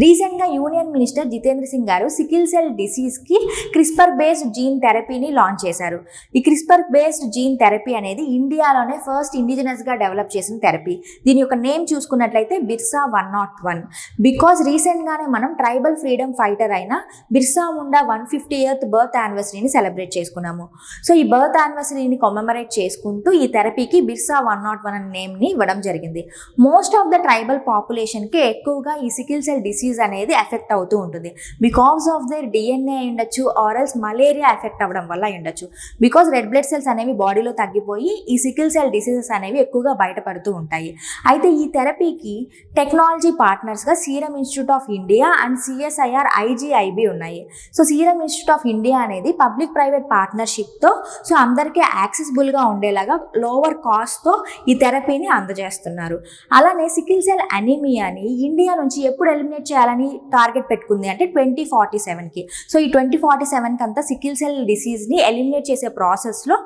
రీసెంట్గా union minister Jitendra Singh గారు sickle cell డిసీజ్కి క్రిస్పర్ బేస్డ్ జీన్ థెరపీని లాంచ్ చేశారు. ఈ క్రిస్పర్ బేస్డ్ జీన్ థెరపీ అనేది ఇండియాలోనే ఫస్ట్ ఇండిజినస్గా డెవలప్ చేసిన థెరపీ. దీని యొక్క నేమ్ చూసుకున్నట్లయితే బిర్సా 101. బికాజ్ రీసెంట్గానే మనం ట్రైబల్ ఫ్రీడమ్ ఫైటర్ అయిన బిర్సా ముండా 150th బర్త్ యానివర్సరీని సెలబ్రేట్ చేసుకున్నాము. సో ఈ బర్త్ యానివర్సరీని కమెమరేట్ చేసుకుంటూ ఈ థెరపీకి బిర్సా 101 అనే నేమ్ని ఇవ్వడం జరిగింది. మోస్ట్ ఆఫ్ ద ట్రైబల్ పాపులేషన్కి ఎక్కువగా ఈ సికిల్ సెల్ డిసీజ్ అనేది ఎఫెక్ట్ అవుతూ ఉంటుంది. బికాస్ ఆఫ్ దేర్ డిఎన్ఏ ఉండొచ్చు, ఆర్ఎల్స్ మలేరియా ఎఫెక్ట్ అవ్వడం వల్ల ఉండొచ్చు. బికాస్ రెడ్ బ్లడ్ సెల్స్ అనేవి బాడీలో తగ్గిపోయి ఈ సికిల్ సెల్ డిసీజెస్ అనేవి ఎక్కువగా బయటపడుతూ ఉంటాయి. అయితే ఈ థెరపీకి టెక్నాలజీ పార్ట్నర్స్గా Serum Institute of India and CSIR IGIB ఉన్నాయి. So Serum Institute of India అనేది పబ్లిక్ ప్రైవేట్ పార్ట్నర్షిప్తో సో అందరికీ యాక్సెసిబుల్గా ఉండేలాగా లోవర్ కాస్ట్తో ఈ థెరపీని అందజేస్తున్నారు. అలానే సికిల్ సెల్ అనీమియాని ఇండియా నుంచి ఎప్పుడు ఎలిమినేట్ చేయాలని టార్గెట్ పెట్టుకుంది అంటే 2047కి. సో ఈ 2047కి అంతా సికిల్ సెల్ డిసీజ్ని ఎలిమినేట్ చేసే ప్రాసెస్లో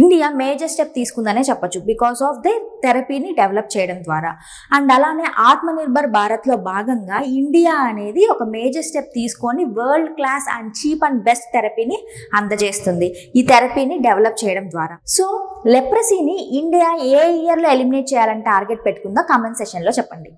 ఇండియా మేజర్ స్టెప్ తీసుకుందనే చెప్పొచ్చు, బికాస్ ఆఫ్ ద థెరపీని డెవలప్ చేయడం ద్వారా. అండ్ అలానే ఆత్మనిర్భర్ భారత్లో భాగంగా ఇండియా అనేది ఒక మేజర్ స్టెప్ తీసుకొని world class and cheap and best థెరపీని అందజేస్తుంది ఈ థెరపీని డెవలప్ చేయడం ద్వారా. సో లెప్రసీని ఇండియా ఏ ఇయర్లో ఎలిమినేట్ చేయాలని టార్గెట్ పెట్టుకుందో కామెంట్ సెషన్లో చెప్పండి.